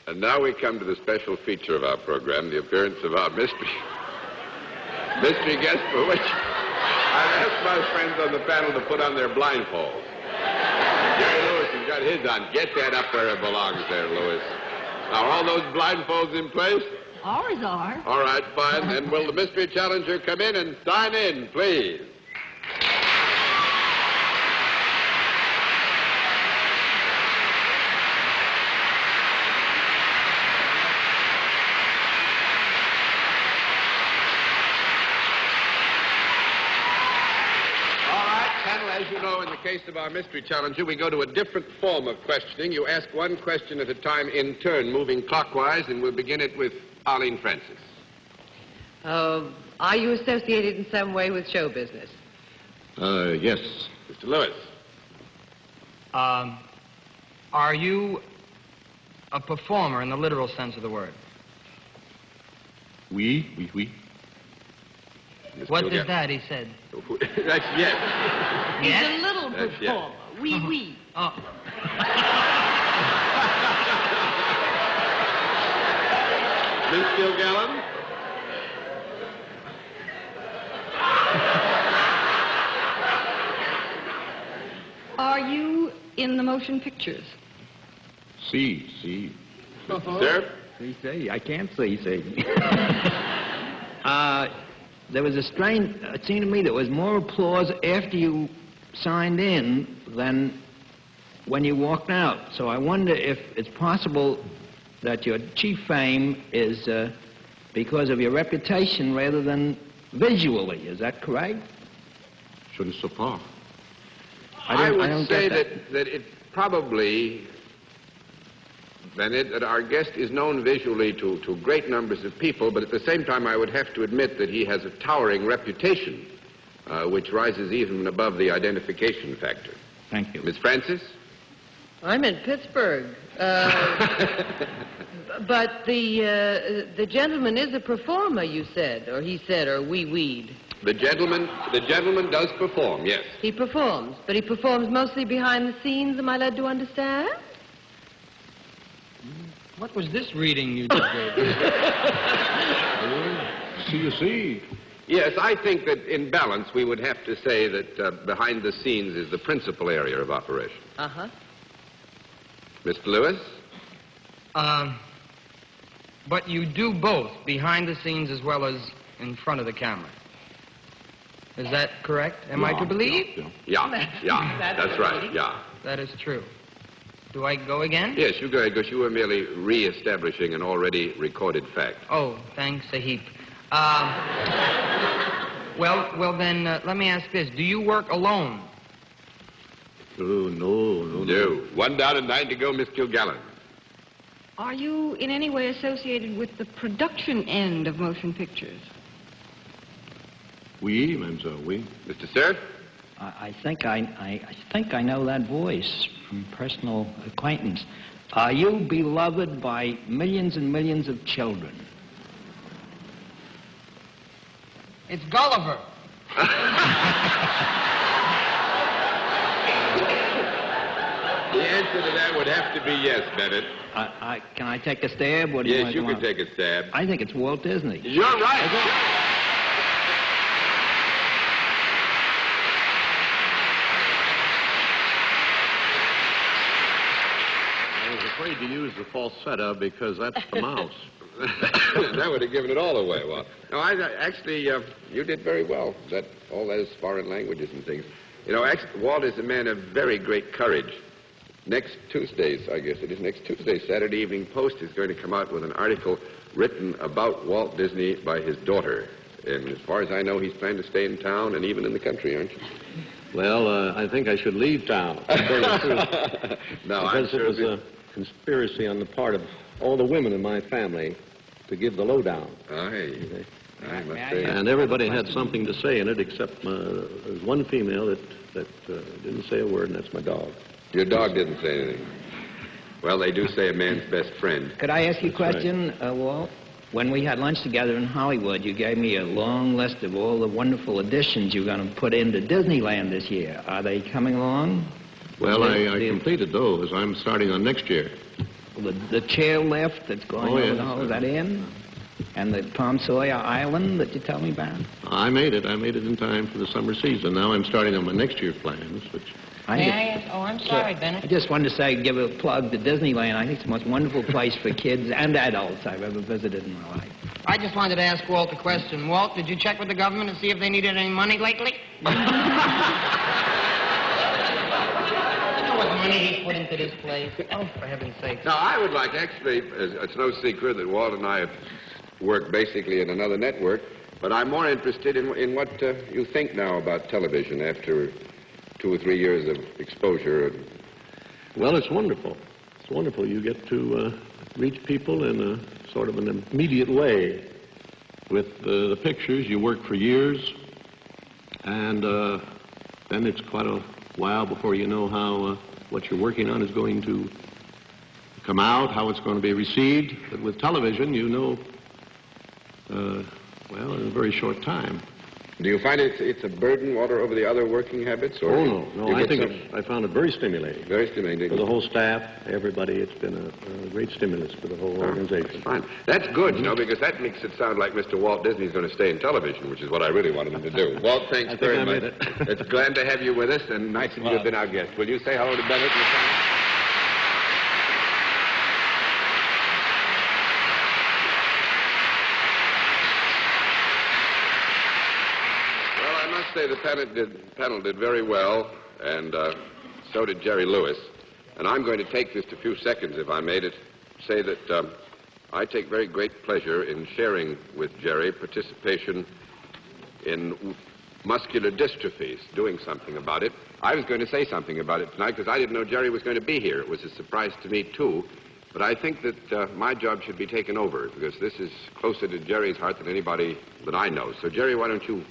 And now we come to the special feature of our program, the appearance of our mystery guest, for which I've asked my friends on the panel to put on their blindfolds. Jerry Lewis has got his on. Get that up where it belongs there, Lewis. Now, are all those blindfolds in place? Ours are. All right, fine. Then will the mystery challenger come in and sign in, please? As you know, in the case of our mystery challenger, we go to a different form of questioning. You ask one question at a time in turn, moving clockwise, and we'll begin it with Arlene Francis. Are you associated in some way with show business? Yes. Mr. Lewis. Are you a performer in the literal sense of the word? Oui. What is that he said? That's yes. He's Yes? a little That's performer. yes. Oui. Oh. Miss Kilgallen? Are you in the motion pictures? See. Sir? See, I can't see. There was a strange, it seemed to me there was more applause after you signed in than when you walked out. So I wonder if it's possible that your chief fame is because of your reputation rather than visually. Is that correct? Je ne sais pas. I don't would say get that it probably, Bennett, that our guest is known visually to great numbers of people, but at the same time I would have to admit that he has a towering reputation, which rises even above the identification factor. Thank you. Miss Francis? I'm in Pittsburgh. But the gentleman is a performer, you said, or he said, or we weed. The gentleman does perform, yes. He performs, but he performs mostly behind the scenes, am I led to understand? What was this reading you just gave? See. Yes, I think that in balance we would have to say that behind the scenes is the principal area of operation. Uh-huh. Mr. Lewis? But you do both, behind the scenes as well as in front of the camera. Is that correct? Am I to believe? Yeah, that's right, yeah. That is true. Do I go again? Yes, you go ahead, because you were merely re-establishing an already recorded fact. Oh, thanks a heap. Well then, let me ask this. Do you work alone? No. No. 1 down and 9 to go, Miss Kilgallen. Are you in any way associated with the production end of motion pictures? Oui, mademoiselle, oui. Mr. Cerf? I think I know that voice from personal acquaintance. Are you beloved by millions and millions of children? It's Gulliver. The answer to that would have to be yes, Bennett. Can I take a stab? What do Yes, you you can take a stab. I think it's Walt Disney. You're right. I was afraid to use the falsetto because that's the mouse. That would have given it all away. Well, no, actually, you did very well. All those foreign languages and things. You know, Walt is a man of very great courage. Next Tuesday's, I guess it is next Tuesday, Saturday Evening Post is going to come out with an article written about Walt Disney by his daughter. And as far as I know, he's planning to stay in town and even in the country, aren't you? Well, I think I should leave town. No, I'm Because sure it was a conspiracy on the part of all the women in my family to give the lowdown. I must say. And everybody had something to say in it, except there's one female that didn't say a word, and that's my dog. Your dog didn't say anything. Well, they do say a man's best friend. Could I ask you a That's question, Walt? When we had lunch together in Hollywood, you gave me a long list of all the wonderful additions you're going to put into Disneyland this year. Are they coming along? Well, I completed those. I'm starting on next year. the chairlift that's going Oh, over yes. the whole, is that in? And the Tom Sawyer Island that you tell me about? I made it. I made it in time for the summer season. Now I'm starting on my next year's plans, which... May I ask? Oh, I'm sorry, I Bennett. just wanted to say, give a plug to Disneyland. I think it's the most wonderful place for kids and adults I've ever visited in my life. I just wanted to ask Walt a question. Walt, did you check with the government to see if they needed any money lately? You know what money he put into this place? Oh, for heaven's sake. Now, I would like, actually, it's no secret that Walt and I have worked basically in another network, but I'm more interested in what you think now about television after 2 or 3 years of exposure. Well, it's wonderful. It's wonderful. You get to reach people in a sort of an immediate way. With the pictures, you work for years, and then it's quite a while before you know how what you're working on is going to come out, how it's going to be received. But with television, you know, well, in a very short time. Do you find it's a burden, Walter, over the other working habits? Or Oh, no. you I get think some- I found it very stimulating. Very stimulating. For the whole staff, everybody, it's been a great stimulus for the whole organization. Fine. That's good, you know, because that makes it sound like Mr. Walt Disney's going to stay in television, which is what I really wanted him to do. Walt, thanks I think very I much. made it. It's glad to have you with us, and nice that you have been our guest. Will you say hello to Bennett? Well, I must say the panel did very well, and so did Jerry Lewis. And I'm going to take just a few seconds, if I may, to say that I take very great pleasure in sharing with Jerry participation in muscular dystrophies, doing something about it. I was going to say something about it tonight because I didn't know Jerry was going to be here. It was a surprise to me, too. But I think that my job should be taken over because this is closer to Jerry's heart than anybody that I know. So, Jerry, why don't you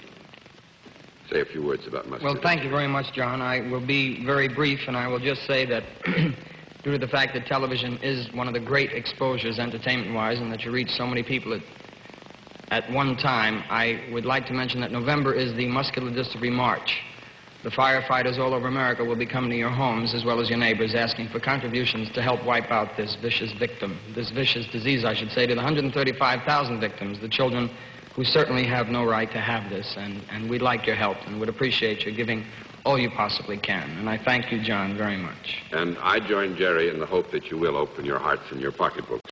say a few words about muscular Well, thank you very much, John. I will be very brief, and I will just say that due to the fact that television is one of the great exposures entertainment-wise and that you reach so many people at one time, I would like to mention that November is the Muscular Dystrophy March. The firefighters all over America will be coming to your homes as well as your neighbors asking for contributions to help wipe out this vicious disease, I should say, to the 135,000 victims, the children who certainly have no right to have this, and we'd like your help and would appreciate you giving all you possibly can. And I thank you, John, very much. And I join Jerry in the hope that you will open your hearts and your pocketbooks.